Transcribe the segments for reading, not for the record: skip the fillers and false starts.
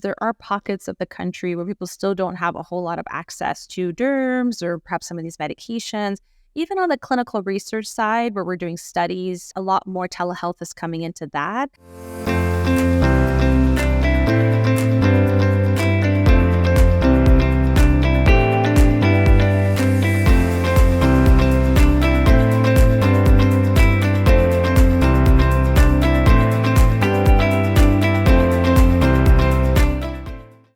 there are pockets of the country where people still don't have a whole lot of access to derms or perhaps some of these medications. Even on the clinical research side, where we're doing studies, a lot more telehealth is coming into that.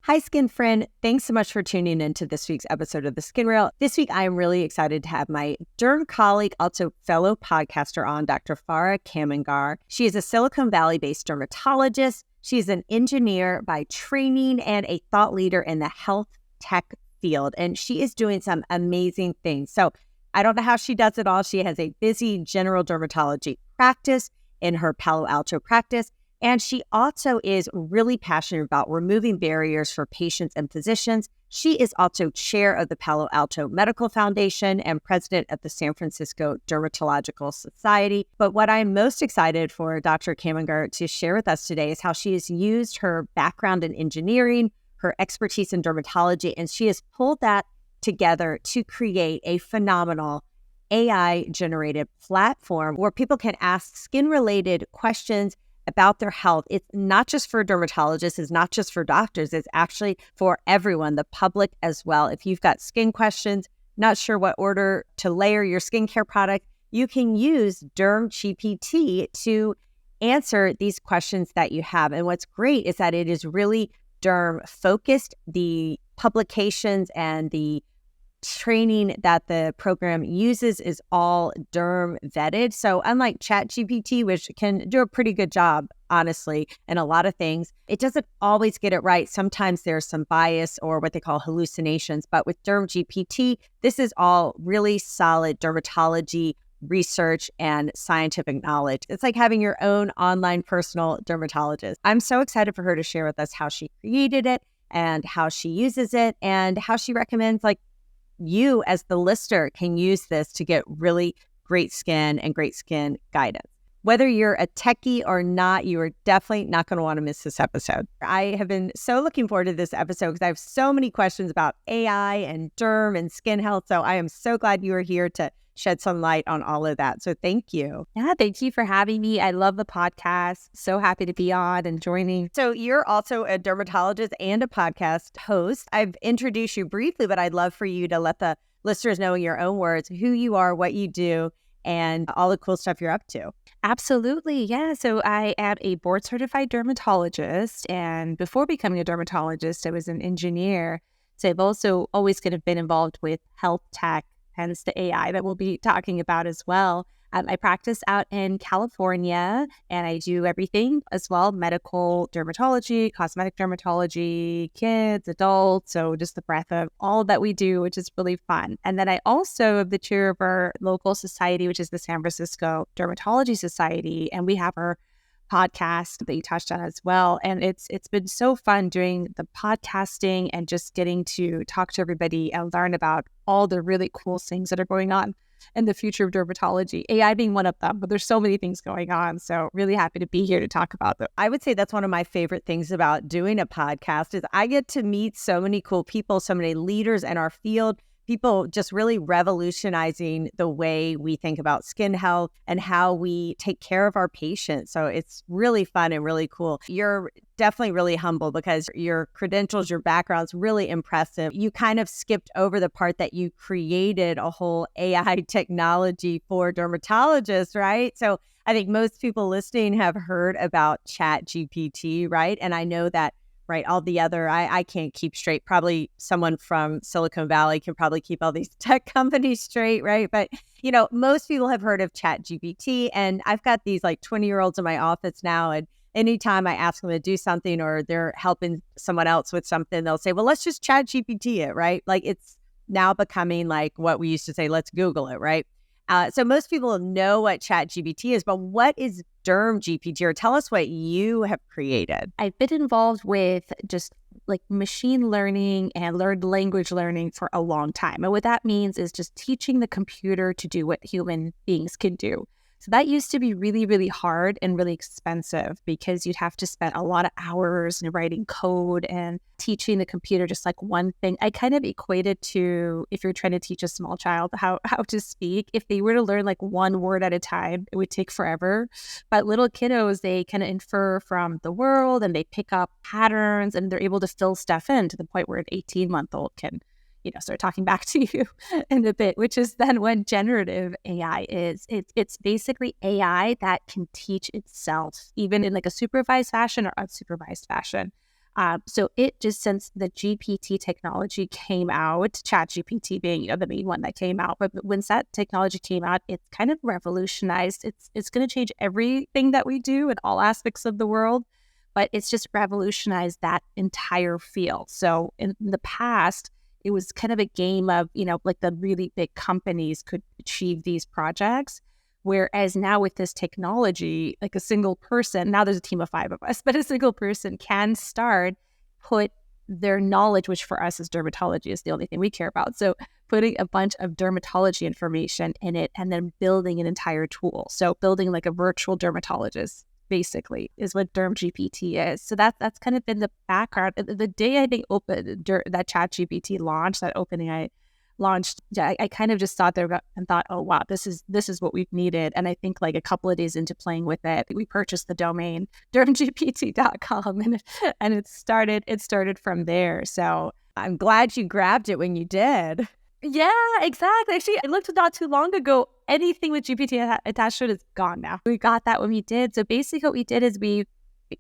Hi, skin friend. Thanks so much for tuning into this week's episode of The Skin Rail. This week, I am really excited to have my derm colleague, also fellow podcaster on, Dr. Faranak Kamangar. She is a Silicon Valley-based dermatologist. She's an engineer by training and a thought leader in the health tech field, and she is doing some amazing things. So I don't know how she does it all. She has a busy general dermatology practice in her Palo Alto practice. And she also is really passionate about removing barriers for patients and physicians. She is also chair of the Palo Alto Medical Foundation and president of the San Francisco Dermatological Society. But what I'm most excited for Dr. Kamangar to share with us today is how she has used her background in engineering, her expertise in dermatology, and she has pulled that together to create a phenomenal AI-generated platform where people can ask skin-related questions about their health. It's not just for dermatologists, it's not just for doctors, it's actually for everyone, the public as well. If you've got skin questions, not sure what order to layer your skincare product, you can use Derm GPT to answer these questions that you have. And what's great is that it is really derm focused. The publications and the training that the program uses is all derm vetted. So unlike ChatGPT, which can do a pretty good job, honestly, in a lot of things, it doesn't always get it right. Sometimes there's some bias or what they call hallucinations. But with Derm GPT, this is all really solid dermatology research and scientific knowledge. It's like having your own online personal dermatologist. I'm so excited for her to share with us how she created it and how she uses it and how she recommends you as the listener can use this to get really great skin and great skin guidance. Whether you're a techie or not, you are definitely not going to want to miss this episode. I have been so looking forward to this episode because I have so many questions about AI and derm and skin health. So I am so glad you are here to shed some light on all of that. So thank you. Yeah, thank you for having me. I love the podcast. So happy to be on and joining. So you're also a dermatologist and a podcast host. I've introduced you briefly, but I'd love for you to let the listeners know in your own words who you are, what you do, and all the cool stuff you're up to. Absolutely. Yeah. So I am a board certified dermatologist. And before becoming a dermatologist, I was an engineer. So I've also always kind of been involved with health tech, hence the AI that we'll be talking about as well. I practice out in California and I do everything as well, medical dermatology, cosmetic dermatology, kids, adults. So just the breadth of all that we do, which is really fun. And then I also am the chair of our local society, which is the San Francisco Dermatology Society. And we have our podcast that you touched on as well. And it's been so fun doing the podcasting and just getting to talk to everybody and learn about all the really cool things that are going on in the future of dermatology, AI being one of them, but there's so many things going on. So really happy to be here to talk about them. I would say that's one of my favorite things about doing a podcast is I get to meet so many cool people, so many leaders in our field, people just really revolutionizing the way we think about skin health and how we take care of our patients. So it's really fun and really cool. You're definitely really humble because your credentials, your background's really impressive. You kind of skipped over the part that you created a whole AI technology for dermatologists, right? So I think most people listening have heard about ChatGPT, right? And I know that right, all the other, I can't keep straight. Probably someone from Silicon Valley can probably keep all these tech companies straight, right? But, most people have heard of ChatGPT, and I've got these 20-year-olds in my office now, and anytime I ask them to do something or they're helping someone else with something, they'll say, well, let's just ChatGPT it, right? It's now becoming what we used to say, let's Google it, right? So most people know what ChatGPT is, but what is Derm GPT? Or tell us what you have created. I've been involved with just machine learning and learned language learning for a long time. And what that means is just teaching the computer to do what human beings can do. So that used to be really, really hard and really expensive because you'd have to spend a lot of hours in writing code and teaching the computer just like one thing. I kind of equated to if you're trying to teach a small child how to speak, if they were to learn like one word at a time, it would take forever. But little kiddos, they kind of infer from the world and they pick up patterns and they're able to fill stuff in to the point where an 18-month-old can start talking back to you in a bit, which is then what generative AI is. It's basically AI that can teach itself, even in like a supervised fashion or unsupervised fashion. So it just, since the GPT technology came out, ChatGPT being the main one that came out, but once that technology came out, it's kind of revolutionized. It's going to change everything that we do in all aspects of the world, but it's just revolutionized that entire field. So in the past, it was kind of a game of, like the really big companies could achieve these projects. Whereas now with this technology, like a single person, now there's a team of 5 of us, but a single person can put their knowledge, which for us as dermatology is the only thing we care about. So putting a bunch of dermatology information in it and then building an entire tool. So building like a virtual dermatologist, basically, is what Derm GPT is. So that's kind of been the background. The day I think that ChatGPT launched, that OpenAI launched, I kind of just thought there and thought, oh wow, this is what we've needed. And I think like a couple of days into playing with it, we purchased the domain dermgpt.com and it started from there. So I'm glad you grabbed it when you did. yeah, exactly. Actually, I looked not too long ago. Anything with GPT attached to it is gone now. We got that when we did. So basically what we did is we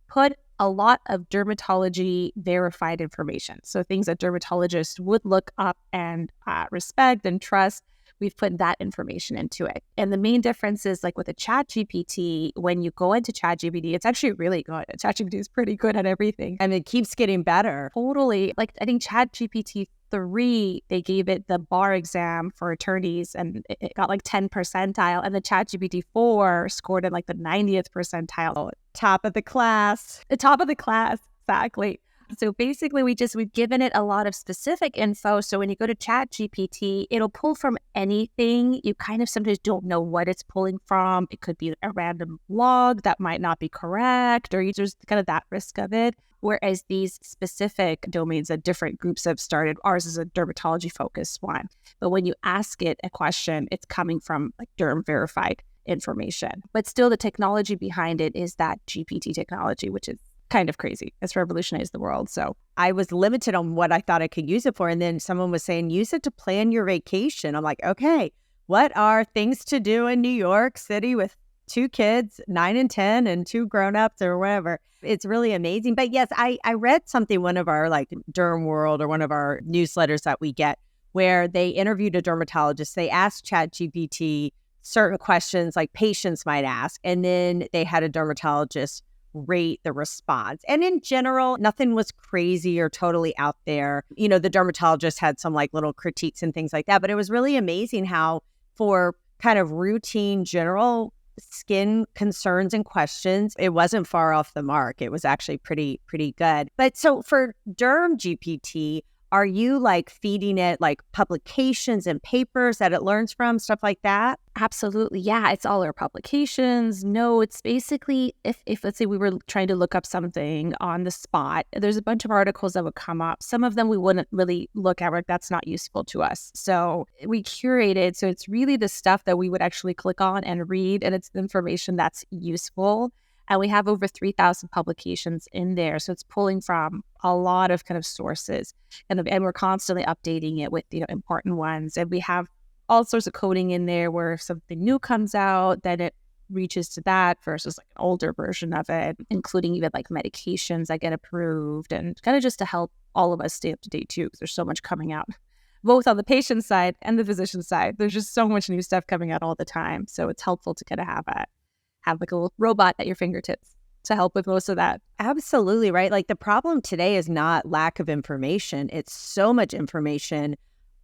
put a lot of dermatology verified information. So things that dermatologists would look up and respect and trust. We've put that information into it. And the main difference is like with a ChatGPT, when you go into ChatGPT, it's actually really good. ChatGPT is pretty good at everything. And it keeps getting better. Totally. Like I think ChatGPT 3, they gave it the bar exam for attorneys and it got like 10 percentile. And the ChatGPT 4 scored in like the 90th percentile. Top of the class. The top of the class. Exactly. So basically, we've given it a lot of specific info. So when you go to ChatGPT, it'll pull from anything. You kind of sometimes don't know what it's pulling from. It could be a random log that might not be correct, or there's kind of that risk of it. Whereas these specific domains that different groups have started, ours is a dermatology focused one. But when you ask it a question, it's coming from like derm verified information. But still, the technology behind it is that GPT technology, which is kind of crazy. It's revolutionized the world. So I was limited on what I thought I could use it for. And then someone was saying, use it to plan your vacation. I'm like, okay, what are things to do in New York City with 2 kids, 9 and 10, and 2 grown-ups or whatever? It's really amazing. But yes, I read something, one of our like Derm World or one of our newsletters that we get, where they interviewed a dermatologist. They asked ChatGPT certain questions like patients might ask. And then they had a dermatologist rate the response. And in general, nothing was crazy or totally out there. The dermatologist had some like little critiques and things like that, but it was really amazing how for kind of routine general skin concerns and questions, it wasn't far off the mark. It was actually pretty good. But so for Derm GPT, are you like feeding it like publications and papers that it learns from, stuff like that? absolutely. Yeah, it's all our publications, notes. Basically, if let's say we were trying to look up something on the spot, there's a bunch of articles that would come up. Some of them we wouldn't really look at, like that's not useful to us. So we curated. So it's really the stuff that we would actually click on and read, and it's the information that's useful. And we have over 3,000 publications in there. So it's pulling from a lot of kind of sources. And we're constantly updating it with, important ones. And we have all sorts of coding in there where if something new comes out, then it reaches to that versus like an older version of it, including even like medications that get approved and kind of just to help all of us stay up to date too, because there's so much coming out, both on the patient side and the physician side. There's just so much new stuff coming out all the time. So it's helpful to kind of have like a little robot at your fingertips to help with most of that. Absolutely, right? Like the problem today is not lack of information. It's so much information,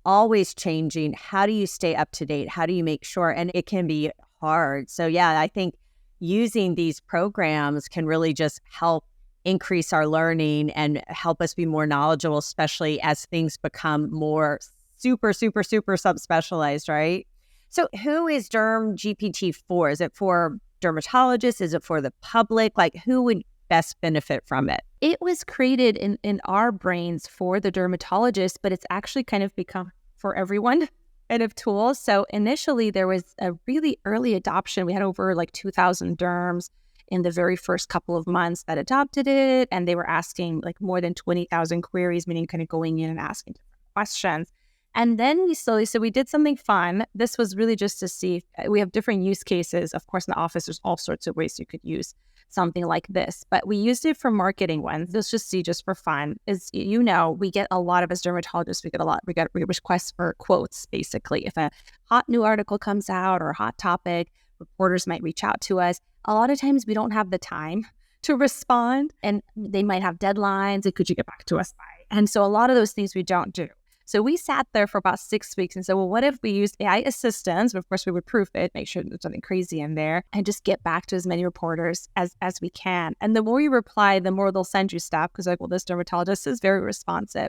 always changing. How do you stay up to date? How do you make sure? And it can be hard. So yeah, I think using these programs can really just help increase our learning and help us be more knowledgeable, especially as things become more super subspecialized, right? So who is Derm GPT for? Is it for dermatologists? Is it for the public? Like, who would best benefit from it? It was created in our brains for the dermatologist, but it's actually kind of become for everyone kind of tool. So initially there was a really early adoption. We had over like 2,000 derms in the very first couple of months that adopted it. And they were asking like more than 20,000 queries, meaning kind of going in and asking different questions. And then we did something fun. This was really just to see, we have different use cases. Of course, in the office, there's all sorts of ways you could use something like this, but we used it for marketing ones. Let's just see, just for fun. As you know, we get a lot of, as dermatologists, we get requests for quotes, basically. If a hot new article comes out or a hot topic, reporters might reach out to us. A lot of times we don't have the time to respond, and they might have deadlines. And could you get back to us by? And so a lot of those things we don't do. So we sat there for about 6 weeks and said, well, what if we used AI assistants? Of course, we would proof it, make sure there's nothing crazy in there, and just get back to as many reporters as we can. And the more you reply, the more they'll send you stuff, because like, well, this dermatologist is very responsive.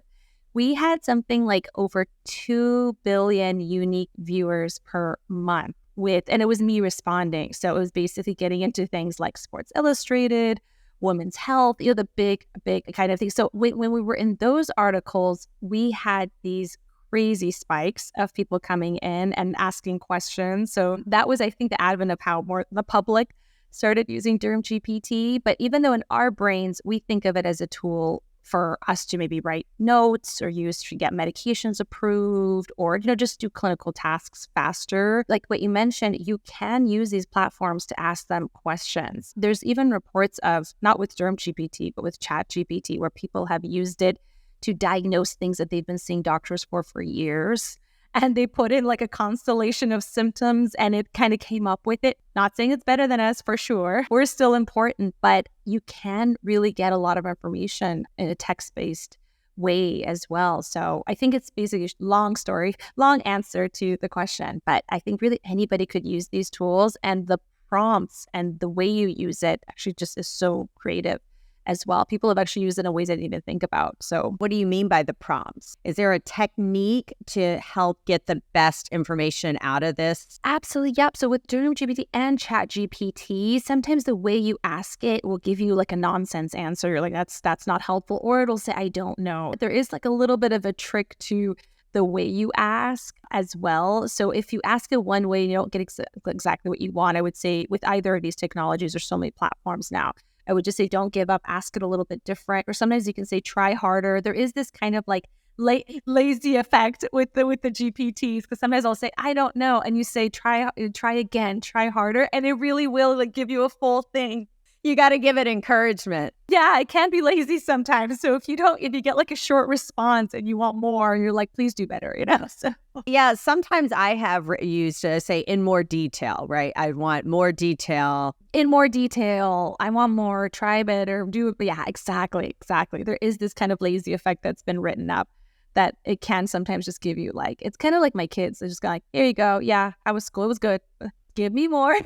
We had something like over 2 billion unique viewers per month and it was me responding. So it was basically getting into things like Sports Illustrated, women's health, the big kind of thing. So when we were in those articles, we had these crazy spikes of people coming in and asking questions. So that was, I think, the advent of how more the public started using Derm GPT. But even though in our brains, we think of it as a tool for us to maybe write notes or use to get medications approved or, just do clinical tasks faster. Like what you mentioned, you can use these platforms to ask them questions. There's even reports of, not with Derm GPT, but with Chat GPT, where people have used it to diagnose things that they've been seeing doctors for years. And they put in like a constellation of symptoms and it kind of came up with it. Not saying it's better than us for sure. We're still important, but you can really get a lot of information in a text-based way as well. So I think it's basically a long answer to the question, but I think really anybody could use these tools, and the prompts and the way you use it actually just is so creative as well. People have actually used it in ways I didn't even think about. So what do you mean by the prompts? Is there a technique to help get the best information out of this? Absolutely. Yep. So with Derm GPT and Chat GPT, sometimes the way you ask it will give you like a nonsense answer. You're like, that's not helpful. Or it'll say, I don't know. There is like a little bit of a trick to the way you ask as well. So if you ask it one way and you don't get exactly what you want, I would say with either of these technologies, there's so many platforms now, I would just say, don't give up, ask it a little bit different. Or sometimes you can say, try harder. There is this kind of like lazy effect with the GPTs, because sometimes I'll say, I don't know. And you say, try again, try harder. And it really will like give you a full thing. You got to give it encouragement. Yeah, it can be lazy sometimes. So if you get like a short response and you want more, you're like, please do better, So yeah, sometimes I have used to say in more detail, right? I want more detail. In more detail. I want more, try better, do it. Yeah, exactly. There is this kind of lazy effect that's been written up that it can sometimes just give you like, it's kind of like my kids. They're just going like, here you go. Yeah, school was good. Give me more.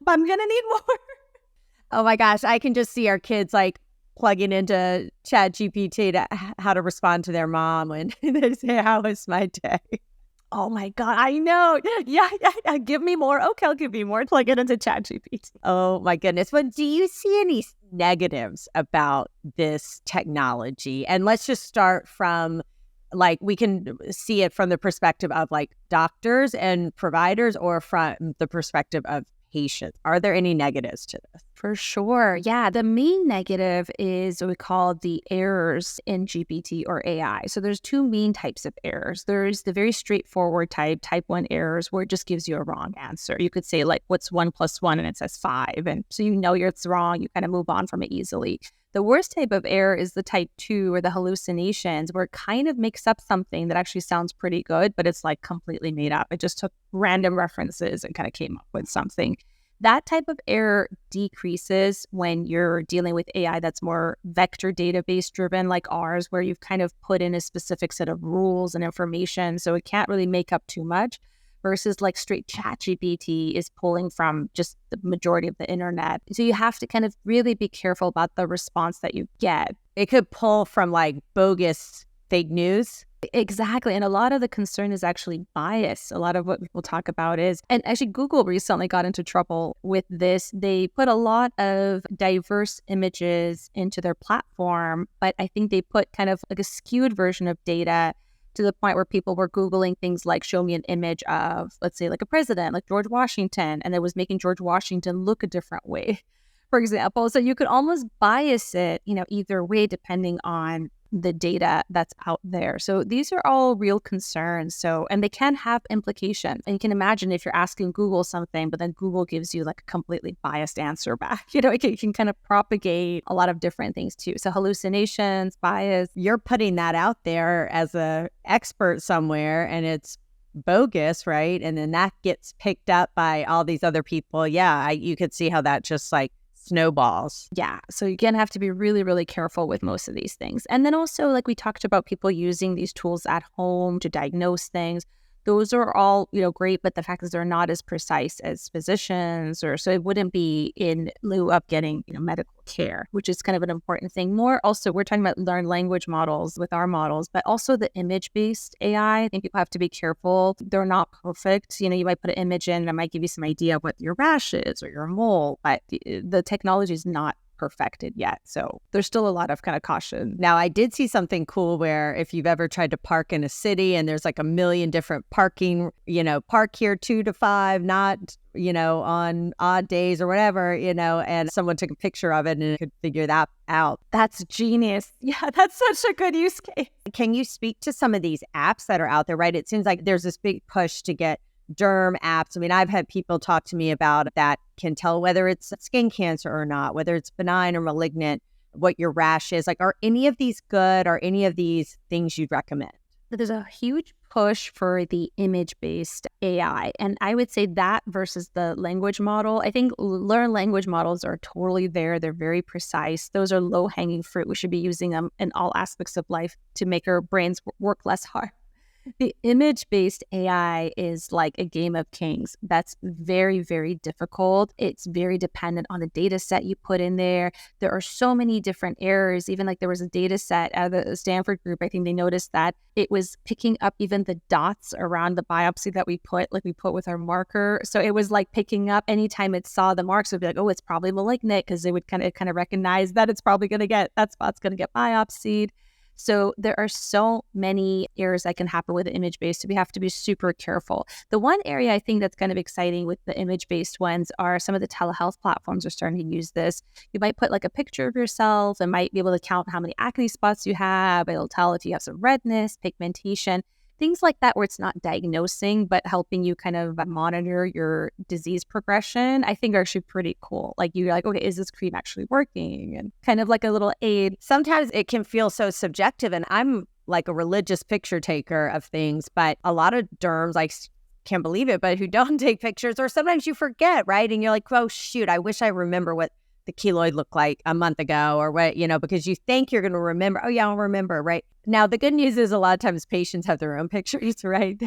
But I'm going to need more. Oh my gosh, I can just see our kids like plugging into Chat GPT to how to respond to their mom when they say, how was my day? Oh my God, I know. Yeah. Give me more. Okay, I'll give you more. Plug it into Chat GPT. Oh my goodness. But do you see any negatives about this technology? And let's just start from like, we can see it from the perspective of like doctors and providers, or from the perspective of patients. Are there any negatives to this? For sure. Yeah. The main negative is what we call the errors in GPT or AI. So there's two main types of errors. There's the very straightforward type 1 errors, where it just gives you a wrong answer. You could say like, what's 1 + 1? And it says 5. And so it's wrong. You kind of move on from it easily. The worst type of error is the type 2, or the hallucinations, where it kind of makes up something that actually sounds pretty good, but it's like completely made up. It just took random references and kind of came up with something. That type of error decreases when you're dealing with AI that's more vector database driven, like ours, where you've kind of put in a specific set of rules and information. So it can't really make up too much, versus like straight Chat GPT is pulling from just the majority of the internet. So you have to kind of really be careful about the response that you get. It could pull from like bogus fake news. Exactly. And a lot of the concern is actually bias. A lot of what people talk about is, and actually Google recently got into trouble with this. They put a lot of diverse images into their platform, but I think they put kind of like a skewed version of data to the point where people were Googling things like, show me an image of, let's say, like a president, like George Washington, and it was making George Washington look a different way, for example. So you could almost bias it, either way, depending on the data that's out there. So these are all real concerns. So, and they can have implications. And you can imagine if you're asking Google something, but then Google gives you like a completely biased answer back, it can kind of propagate a lot of different things too. So hallucinations, bias. You're putting that out there as a expert somewhere and it's bogus, right? And then that gets picked up by all these other people. Yeah, you could see how that just like snowballs. Yeah. So you're going to have to be really, really careful with most of these things. And then also, like we talked about, people using these tools at home to diagnose things. Those are all, great, but the fact is they're not as precise as physicians, so it wouldn't be in lieu of getting, medical care, which is kind of an important thing. More also, we're talking about learned language models with our models, but also the image-based AI. I think people have to be careful. They're not perfect. You might put an image in and it might give you some idea of what your rash is or your mole, but the technology is not perfected yet. So there's still a lot of kind of caution. Now, I did see something cool where if you've ever tried to park in a city and there's like a million different parking, park here 2 to 5, not, on odd days or whatever, and someone took a picture of it and could figure that out. That's genius. Yeah, that's such a good use case. Can you speak to some of these apps that are out there, right? It seems like there's this big push to get derm apps. I mean, I've had people talk to me about that can tell whether it's skin cancer or not, whether it's benign or malignant, what your rash is. Like, are any of these good? Are any of these things you'd recommend? There's a huge push for the image-based AI. And I would say that versus the language model. I think learned language models are totally there. They're very precise. Those are low-hanging fruit. We should be using them in all aspects of life to make our brains work less hard. The image-based AI is like a game of kings. That's very, very difficult. It's very dependent on the data set you put in there. There are so many different errors. Even like there was a data set out of the Stanford group. I think they noticed that it was picking up even the dots around the biopsy that we put with our marker. So it was like picking up anytime it saw the marks, it would be like, oh, it's probably malignant, because it would kind of recognize that it's probably going to get, that spot's going to get biopsied. So there are so many errors that can happen with image-based, so we have to be super careful. The one area I think that's kind of exciting with the image-based ones are some of the telehealth platforms are starting to use this. You might put like a picture of yourself and might be able to count how many acne spots you have. It'll tell if you have some redness, pigmentation, things like that, where it's not diagnosing, but helping you kind of monitor your disease progression, I think are actually pretty cool. Like you're like, okay, is this cream actually working? And kind of like a little aid. Sometimes it can feel so subjective, and I'm like a religious picture taker of things, but a lot of derms like can't believe it, but who don't take pictures, or sometimes you forget, right? And you're like, oh shoot, I wish I remember what the keloid looked like a month ago, or what, because you think you're going to remember. Oh yeah, I'll remember, right? Now, the good news is a lot of times patients have their own pictures, right?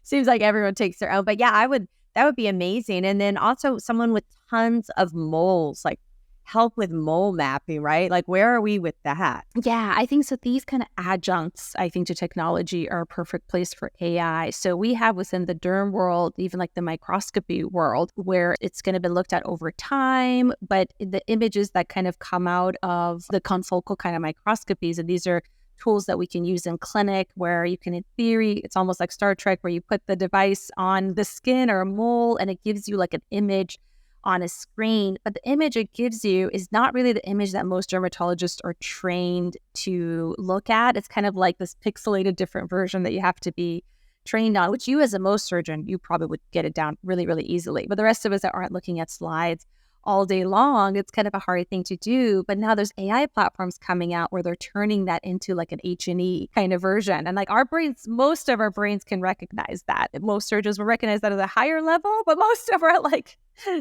Seems like everyone takes their own, but yeah, that would be amazing. And then also someone with tons of moles, like help with mole mapping, right? Like, where are we with that? Yeah, I think so. These kind of adjuncts, I think, to technology are a perfect place for AI. So we have within the derm world, even like the microscopy world, where it's going to be looked at over time, but the images that kind of come out of the confocal kind of microscopies, and these are tools that we can use in clinic, where you can, in theory, it's almost like Star Trek, where you put the device on the skin or a mole and it gives you like an image on a screen, but the image it gives you is not really the image that most dermatologists are trained to look at. It's kind of like this pixelated different version that you have to be trained on, which you as a Mohs surgeon, you probably would get it down really, really easily. But the rest of us that aren't looking at slides all day long, it's kind of a hard thing to do. But now there's AI platforms coming out where they're turning that into like an H&E kind of version. And like our brains, most of our brains can recognize that. Most surgeons will recognize that at a higher level, but most of our like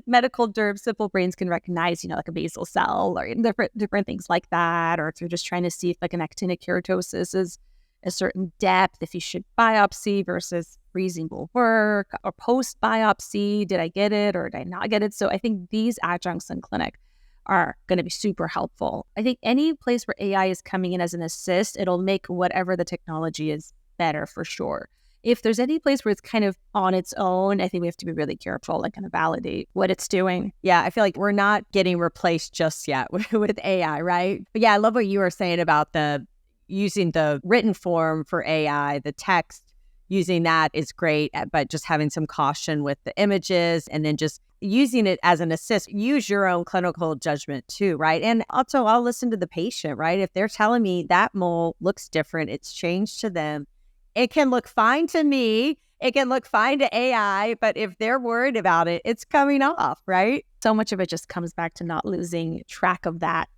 medical derm simple brains can recognize, like a basal cell or different things like that. Or if you're just trying to see if like an actinic keratosis is a certain depth, if you should biopsy versus freezing will work, or post biopsy, did I get it or did I not get it? So I think these adjuncts in clinic are going to be super helpful. I think any place where AI is coming in as an assist, it'll make whatever the technology is better for sure. If there's any place where it's kind of on its own, I think we have to be really careful and kind of validate what it's doing. Yeah, I feel like we're not getting replaced just yet with AI, right? But yeah, I love what you were saying about using the written form for AI, the text, using that is great, but just having some caution with the images and then just using it as an assist. Use your own clinical judgment too, right? And also I'll listen to the patient, right? If they're telling me that mole looks different, it's changed to them. It can look fine to me. It can look fine to AI, but if they're worried about it, it's coming off, right? So much of it just comes back to not losing track of that.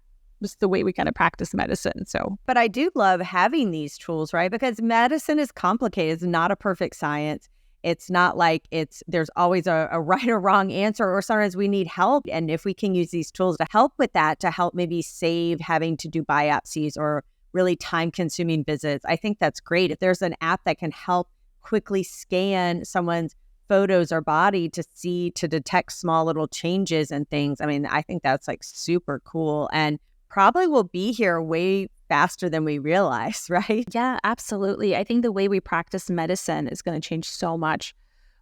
Just the way we kind of practice medicine. But I do love having these tools, right? Because medicine is complicated. It's not a perfect science. It's not like there's always a right or wrong answer, or sometimes we need help. And if we can use these tools to help with that, to help maybe save having to do biopsies or really time-consuming visits, I think that's great. If there's an app that can help quickly scan someone's photos or body to detect small little changes and things, I mean, I think that's like super cool and probably will be here way faster than we realize, right? Yeah, absolutely. I think the way we practice medicine is going to change so much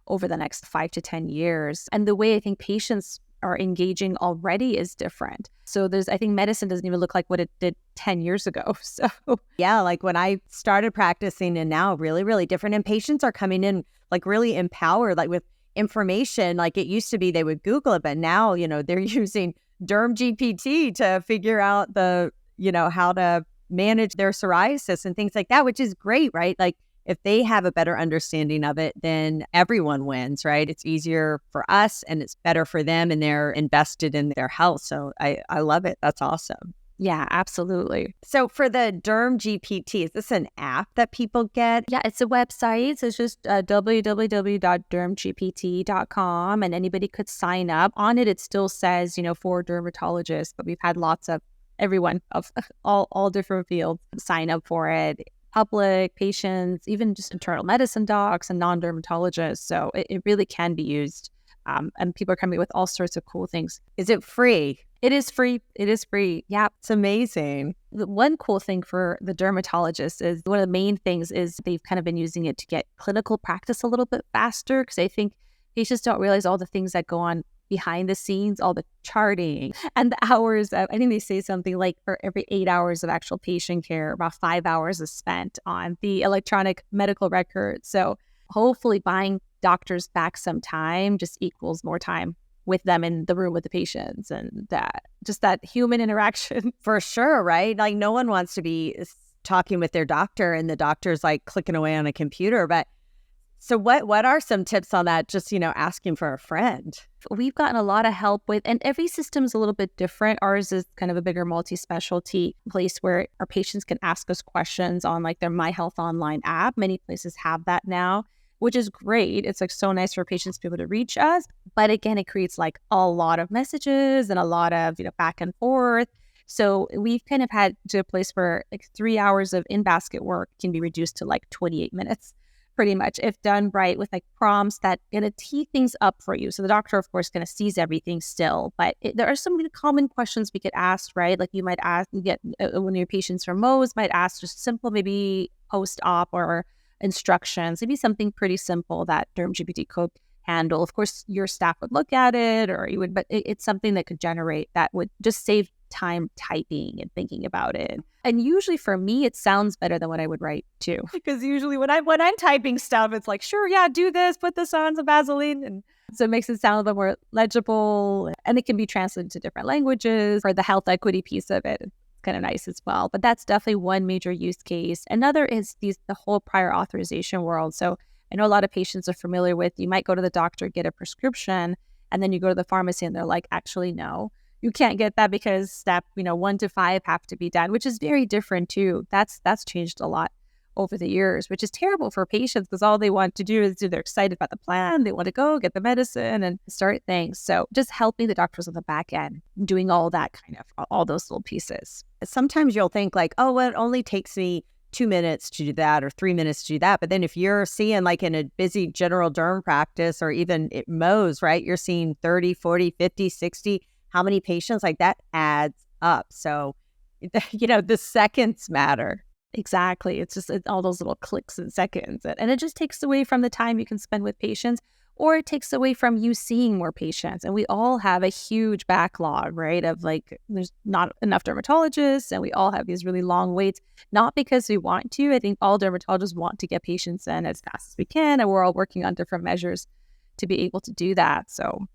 over the next 5 to 10 years. And the way I think patients are engaging already is different. So I think medicine doesn't even look like what it did 10 years ago. So yeah, like when I started practicing and now really, really different. And patients are coming in like really empowered, like with information. Like it used to be they would Google it, but now, they're using Derm GPT to figure out how to manage their psoriasis and things like that, which is great, right? Like if they have a better understanding of it, then everyone wins, right? It's easier for us and it's better for them and they're invested in their health. So I love it. That's awesome. Yeah, absolutely. So for the Derm GPT, is this an app that people get? Yeah, it's a website. So it's just www.dermgpt.com and anybody could sign up. On it, it still says, for dermatologists, but we've had lots of everyone of all different fields sign up for it. Public, patients, even just internal medicine docs and non-dermatologists. So it really can be used. And people are coming with all sorts of cool things. Is it free? It is free. It is free. Yeah. It's amazing. The one cool thing for the dermatologists is one of the main things is they've kind of been using it to get clinical practice a little bit faster because I think patients don't realize all the things that go on behind the scenes, all the charting and the hours. I think they say something like for every 8 hours of actual patient care, about 5 hours is spent on the electronic medical record. So hopefully buying doctors back some time just equals more time with them in the room with the patients and just that human interaction. For sure, right? Like no one wants to be talking with their doctor and the doctor's like clicking away on a computer. But so what are some tips on that? Just, asking for a friend. We've gotten a lot of help with, and every system is a little bit different. Ours is kind of a bigger multi-specialty place where our patients can ask us questions on like their My Health Online app. Many places have that now, which is great. It's like so nice for patients to be able to reach us. But again, it creates like a lot of messages and a lot of, back and forth. So we've kind of had to a place where like 3 hours of in-basket work can be reduced to like 28 minutes. Pretty much, if done right with like prompts that gonna tee things up for you. So the doctor, of course, kind of sees everything still, but there are some common questions we get asked, right? Like you might ask, you get one of your patients from Mohs might ask just simple, maybe post-op or instructions, maybe something pretty simple that DermGPT could handle. Of course, your staff would look at it, or you would, but it's something that could generate that would just save time typing and thinking about it. And usually for me, it sounds better than what I would write too. Because usually when I'm typing stuff, it's like, sure, yeah, do this, put this on some Vaseline. And so it makes it sound a little more legible. And it can be translated to different languages for the health equity piece of it. It's kind of nice as well. But that's definitely one major use case. Another is the whole prior authorization world. So I know a lot of patients are familiar with, you might go to the doctor, get a prescription, and then you go to the pharmacy and they're like, actually, no. You can't get that because step, 1 to 5 have to be done, which is very different too. That's changed a lot over the years, which is terrible for patients because all they want to do is they're excited about the plan. They want to go get the medicine and start things. So just helping the doctors on the back end, doing all that kind of, all those little pieces. Sometimes you'll think like, oh, well, it only takes me 2 minutes to do that or 3 minutes to do that. But then if you're seeing like in a busy general derm practice or even at Mohs, right, you're seeing 30, 40, 50, 60, how many patients, like that adds up. So, the seconds matter. Exactly. It's all those little clicks and seconds. And it just takes away from the time you can spend with patients, or it takes away from you seeing more patients. And we all have a huge backlog, right? Of like, there's not enough dermatologists, and we all have these really long waits, not because we want to. I think all dermatologists want to get patients in as fast as we can. And we're all working on different measures to be able to do that. So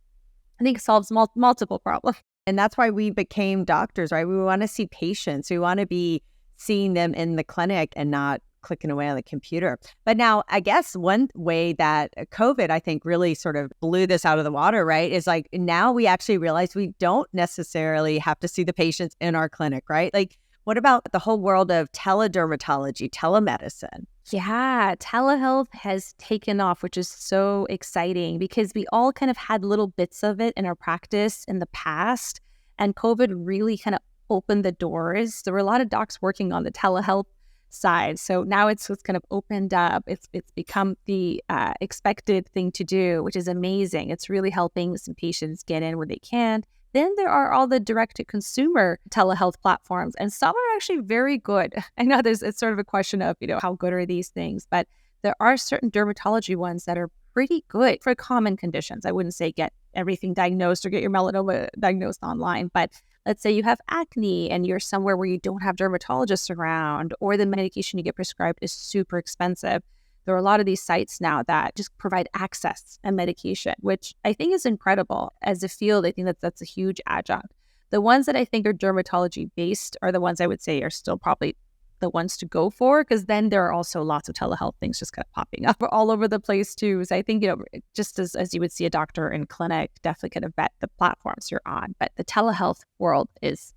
I think it solves multiple problems. And that's why we became doctors, right? We want to see patients. We want to be seeing them in the clinic and not clicking away on the computer. But now, I guess one way that COVID, I think, really sort of blew this out of the water, right, is like now we actually realize we don't necessarily have to see the patients in our clinic, right? Like, what about the whole world of teledermatology, telemedicine? Yeah, telehealth has taken off, which is so exciting because we all kind of had little bits of it in our practice in the past. And COVID really kind of opened the doors. There were a lot of docs working on the telehealth side. So now it's kind of opened up. It's become the expected thing to do, which is amazing. It's really helping some patients get in where they can. Then there are all the direct-to-consumer telehealth platforms, and some are actually very good. I know it's sort of a question of, how good are these things, but there are certain dermatology ones that are pretty good for common conditions. I wouldn't say get everything diagnosed or get your melanoma diagnosed online, but let's say you have acne and you're somewhere where you don't have dermatologists around, or the medication you get prescribed is super expensive. There are a lot of these sites now that just provide access and medication, which I think is incredible. As a field, I think that's a huge adjunct. The ones that I think are dermatology based are the ones I would say are still probably the ones to go for, because then there are also lots of telehealth things just kind of popping up all over the place too. So I think, just as you would see a doctor in clinic, definitely kind of vet the platforms you're on. But the telehealth world is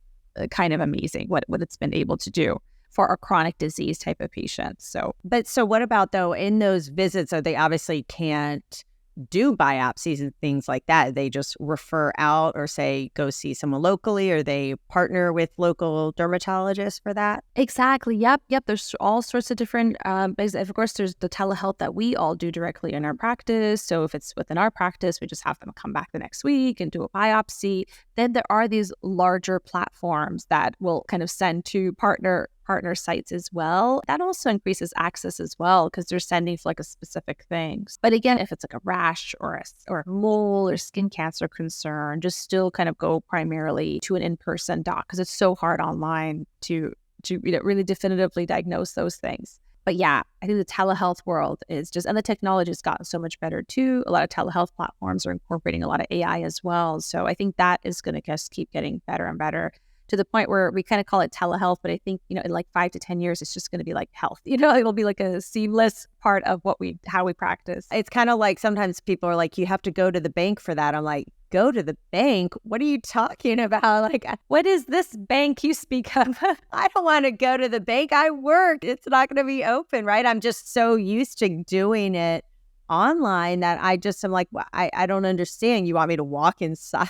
kind of amazing what it's been able to do for a chronic disease type of patients. So what about though in those visits? So they obviously can't do biopsies and things like that. They just refer out or say, go see someone locally, or they partner with local dermatologists for that? Exactly. Yep. There's all sorts of different, of course, there's the telehealth that we all do directly in our practice. So if it's within our practice, we just have them come back the next week and do a biopsy. Then there are these larger platforms that will kind of send to partner sites as well. That also increases access as well because they're sending for like a specific things. But again, if it's like a rash or a mole or skin cancer concern, just still kind of go primarily to an in-person doc because it's so hard online to really definitively diagnose those things. But yeah, I think the telehealth world is just, and the technology has gotten so much better too. A lot of telehealth platforms are incorporating a lot of AI as well. So I think that is going to just keep getting better and better, to the point where we kind of call it telehealth, but I think, in like 5 to 10 years, it's just going to be like health. It'll be like a seamless part of how we practice. It's kind of like sometimes people are like, you have to go to the bank for that. I'm like, go to the bank? What are you talking about? Like, what is this bank you speak of? I don't want to go to the bank. I work. It's not going to be open, right? I'm just so used to doing it online that I just am like, well, I don't understand. You want me to walk inside?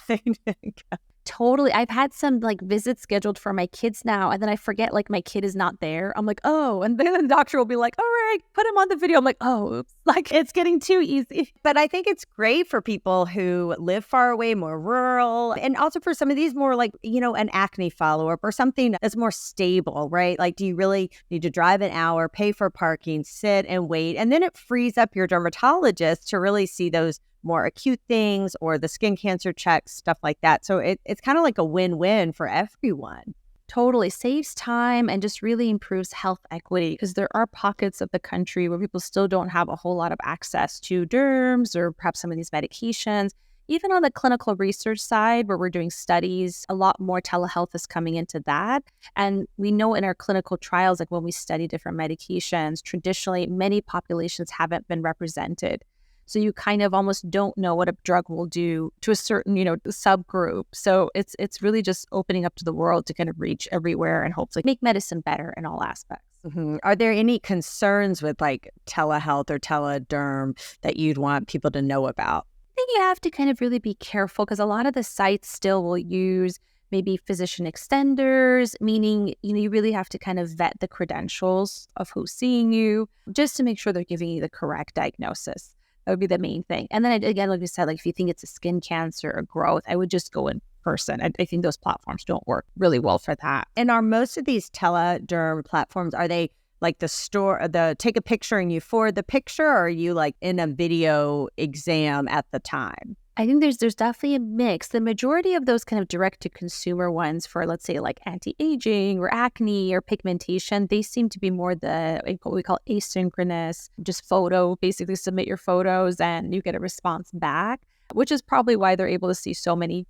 Totally. I've had some like visits scheduled for my kids now, and then I forget like my kid is not there. I'm like, oh, and then the doctor will be like, all right, put him on the video. I'm like, oh, oops. Like it's getting too easy. But I think it's great for people who live far away, more rural, and also for some of these more like, an acne follow-up or something that's more stable, right? Like, do you really need to drive an hour, pay for parking, sit and wait? And then it frees up your dermatologist to really see those more acute things or the skin cancer checks, stuff like that. So it's kind of like a win-win for everyone. Totally saves time and just really improves health equity, because there are pockets of the country where people still don't have a whole lot of access to derms or perhaps some of these medications. Even on the clinical research side, where we're doing studies, a lot more telehealth is coming into that. And we know in our clinical trials, like when we study different medications, traditionally, many populations haven't been represented. So you kind of almost don't know what a drug will do to a certain, subgroup. So it's really just opening up to the world to kind of reach everywhere and hopefully make medicine better in all aspects. Mm-hmm. Are there any concerns with like telehealth or telederm that you'd want people to know about? I think you have to kind of really be careful, because a lot of the sites still will use maybe physician extenders, meaning, you really have to kind of vet the credentials of who's seeing you just to make sure they're giving you the correct diagnosis. That would be the main thing. And then again, like you said, like if you think it's a skin cancer or growth, I would just go in person. I think those platforms don't work really well for that. And are most of these telederm platforms, are they like the take a picture and you forward the picture, or are you like in a video exam at the time? I think there's definitely a mix. The majority of those kind of direct to consumer ones for, let's say, like anti-aging or acne or pigmentation, they seem to be more what we call asynchronous, just photo, basically submit your photos and you get a response back, which is probably why they're able to see so many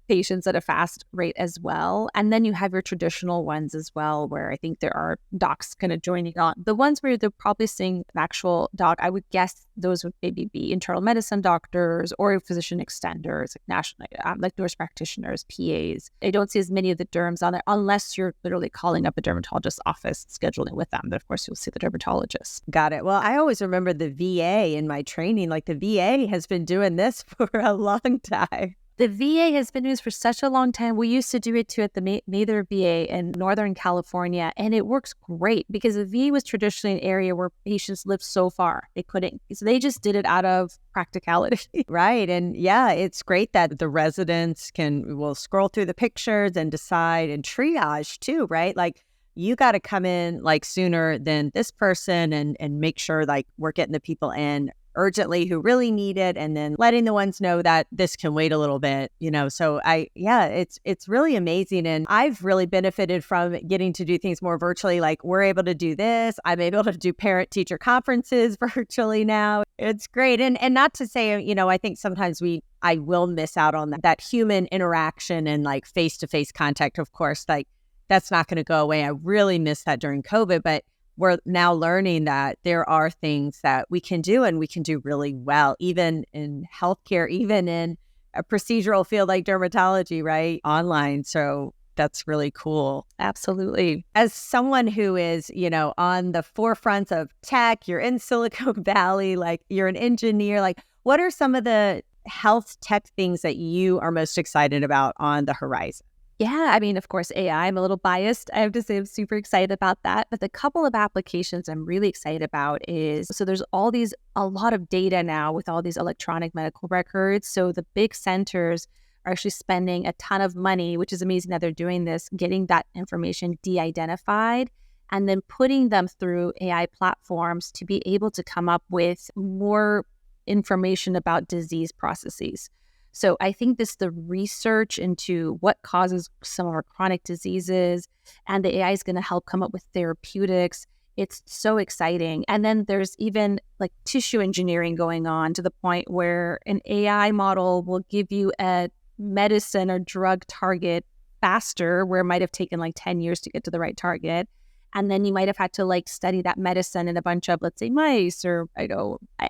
patients at a fast rate as well. And then you have your traditional ones as well, where I think there are docs kind of joining on. The ones where they're probably seeing an actual doc, I would guess those would maybe be internal medicine doctors or physician extenders, like national, like nurse practitioners, PAs. I don't see as many of the derms on there unless you're literally calling up a dermatologist's office, scheduling with them. But of course, you'll see the dermatologist. Got it. Well, I always remember the VA in my training. Like the VA has been doing this for a long time. The VA has been doing this for such a long time. We used to do it too at the Mather VA in Northern California, and it works great because the VA was traditionally an area where patients lived so far they couldn't. So they just did it out of practicality. Right. And yeah, it's great that the residents will scroll through the pictures and decide and triage too, right? Like you got to come in like sooner than this person and make sure like we're getting the people in urgently who really need it, and then letting the ones know that this can wait a little bit, so it's really amazing. And I've really benefited from getting to do things more virtually. Like we're able to do this. I'm able to do parent teacher conferences virtually now. It's great. And not to say, I think sometimes I will miss out on that human interaction and like face-to-face contact. Of course, like that's not going to go away. I really missed that during COVID, but we're now learning that there are things that we can do and we can do really well, even in healthcare, even in a procedural field like dermatology, right? Online. So that's really cool. Absolutely. As someone who is, on the forefront of tech, you're in Silicon Valley, like you're an engineer, like what are some of the health tech things that you are most excited about on the horizon? Yeah, I mean, of course, AI, I'm a little biased. I have to say I'm super excited about that. But the couple of applications I'm really excited about is, so there's a lot of data now with all these electronic medical records. So the big centers are actually spending a ton of money, which is amazing that they're doing this, getting that information de-identified and then putting them through AI platforms to be able to come up with more information about disease processes. So I think the research into what causes some of our chronic diseases, and the AI is going to help come up with therapeutics. It's so exciting. And then there's even like tissue engineering going on to the point where an AI model will give you a medicine or drug target faster, where it might have taken like 10 years to get to the right target. And then you might have had to like study that medicine in a bunch of, let's say, mice or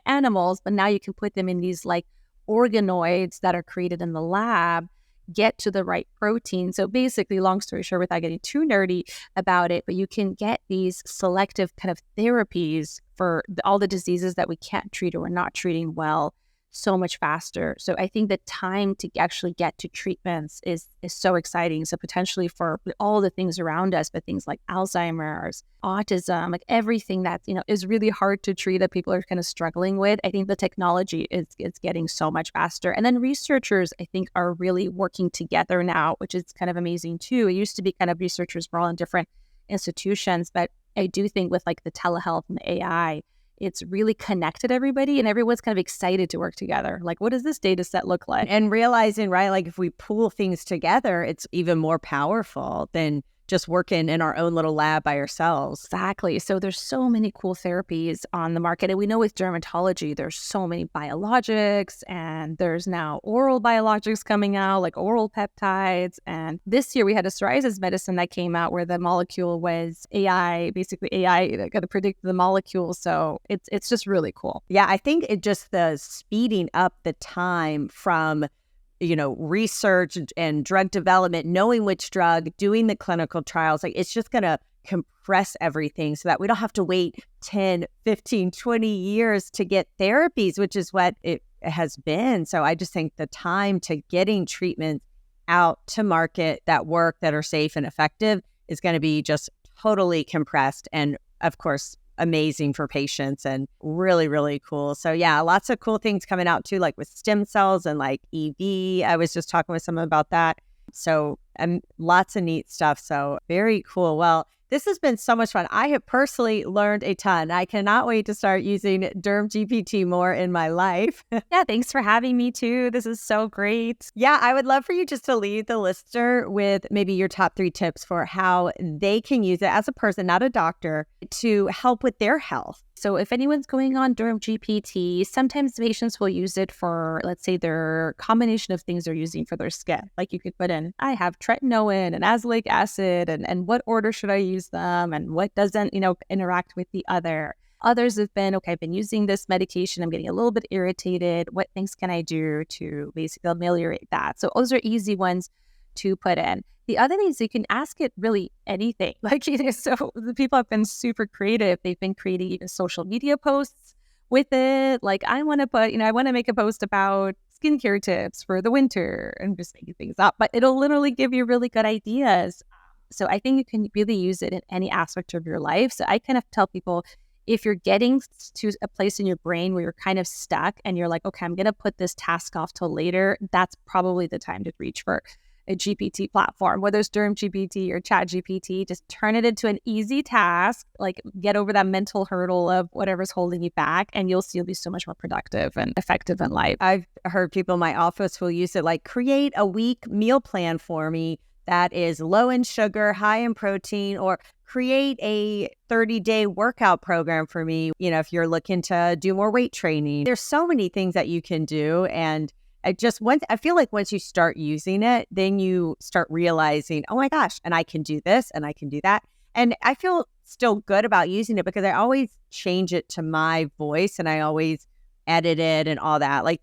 animals, but now you can put them in these like organoids that are created in the lab, get to the right protein. So basically, long story short, without getting too nerdy about it, but you can get these selective kind of therapies for all the diseases that we can't treat or we're not treating well so much faster. So I think the time to actually get to treatments is so exciting. So potentially for all the things around us, but things like Alzheimer's, autism, like everything that, is really hard to treat that people are kind of struggling with. I think the technology is getting so much faster. And then researchers, I think, are really working together now, which is kind of amazing too. It used to be kind of researchers were all in different institutions, but I do think with like the telehealth and the AI, it's really connected everybody and everyone's kind of excited to work together. Like, what does this data set look like? And realizing, right, like if we pool things together, it's even more powerful than just working in our own little lab by ourselves. Exactly. So there's so many cool therapies on the market. And we know with dermatology, there's so many biologics, and there's now oral biologics coming out, like oral peptides. And this year we had a psoriasis medicine that came out where the molecule was AI, basically AI that kind of predicted the molecule. So it's just really cool. Yeah, I think it just the speeding up the time from research and drug development, knowing which drug, doing the clinical trials, like it's just going to compress everything so that we don't have to wait 10, 15, 20 years to get therapies, which is what it has been. So I just think the time to getting treatments out to market that work, that are safe and effective is going to be just totally compressed. And of course, amazing for patients and really, really cool. So yeah, lots of cool things coming out too, like with stem cells and like EV. I was just talking with someone about that. So lots of neat stuff. So very cool. Well, this has been so much fun. I have personally learned a ton. I cannot wait to start using Derm GPT more in my life. Yeah, thanks for having me too. This is so great. Yeah, I would love for you just to leave the listener with maybe your top 3 tips for how they can use it as a person, not a doctor, to help with their health. So if anyone's going on Derm GPT, sometimes patients will use it for, let's say, their combination of things they're using for their skin. Like you could put in, I have tretinoin and azelaic acid, and what order should I use them, and what doesn't, interact with the other. Others have been, okay, I've been using this medication, I'm getting a little bit irritated. What things can I do to basically ameliorate that? So those are easy ones to put in. The other thing is you can ask it really anything. So the people have been super creative. They've been creating even social media posts with it. Like I want to make a post about skincare tips for the winter and just making things up, but it'll literally give you really good ideas. So I think you can really use it in any aspect of your life. So I kind of tell people, if you're getting to a place in your brain where you're kind of stuck and you're like, okay, I'm going to put this task off till later, that's probably the time to reach for a GPT platform, whether it's Derm GPT or Chat GPT. Just turn it into an easy task, like get over that mental hurdle of whatever's holding you back, and you'll be so much more productive and effective in life. I've heard people in my office will use it like, create a week meal plan for me that is low in sugar, high in protein, or create a 30-day workout program for me, if you're looking to do more weight training. There's so many things that you can do. And I feel like once you start using it, then you start realizing, oh my gosh, and I can do this and I can do that. And I feel still good about using it because I always change it to my voice and I always edit it and all that. Like,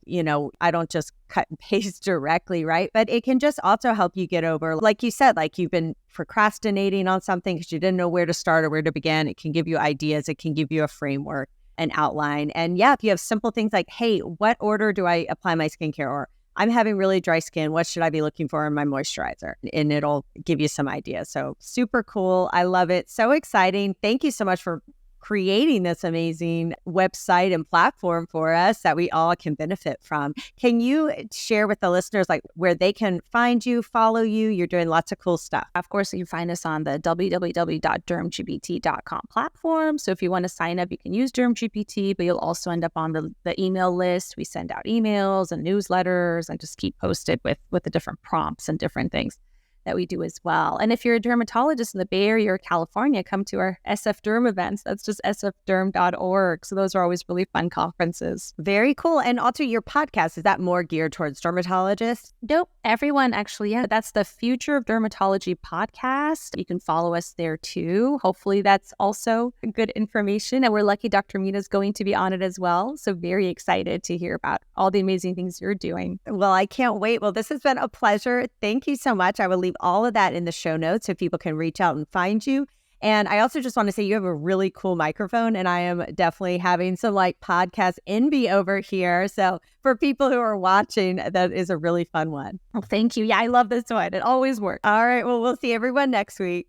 I don't just cut and paste directly, right? But it can just also help you get over, like you said, like you've been procrastinating on something because you didn't know where to start or where to begin. It can give you ideas. It can give you a framework, an outline. And yeah, if you have simple things like, hey, what order do I apply my skincare? Or I'm having really dry skin. What should I be looking for in my moisturizer? And it'll give you some ideas. So super cool. I love it. So exciting. Thank you so much for creating this amazing website and platform for us that we all can benefit from. Can you share with the listeners like where they can find you, follow you? You're doing lots of cool stuff. Of course, you can find us on the www.dermgpt.com platform. So if you want to sign up, you can use DermGPT, but you'll also end up on the email list. We send out emails and newsletters and just keep posted with the different prompts and different things that we do as well. And if you're a dermatologist in the Bay Area or California, come to our SF Derm events. That's just sfderm.org. So those are always really fun conferences. Very cool. And also your podcast, is that more geared towards dermatologists? Nope. Everyone actually, yeah. That's the Future of Dermatology podcast. You can follow us there too. Hopefully that's also good information. And we're lucky Dr. Mina is going to be on it as well. So very excited to hear about all the amazing things you're doing. Well, I can't wait. Well, this has been a pleasure. Thank you so much. I will leave all of that in the show notes so people can reach out and find you. And I also just want to say you have a really cool microphone, and I am definitely having some like podcast envy over here. So for people who are watching, that is a really fun one. Well, thank you. Yeah, I love this one. It always works. All right. Well, we'll see everyone next week.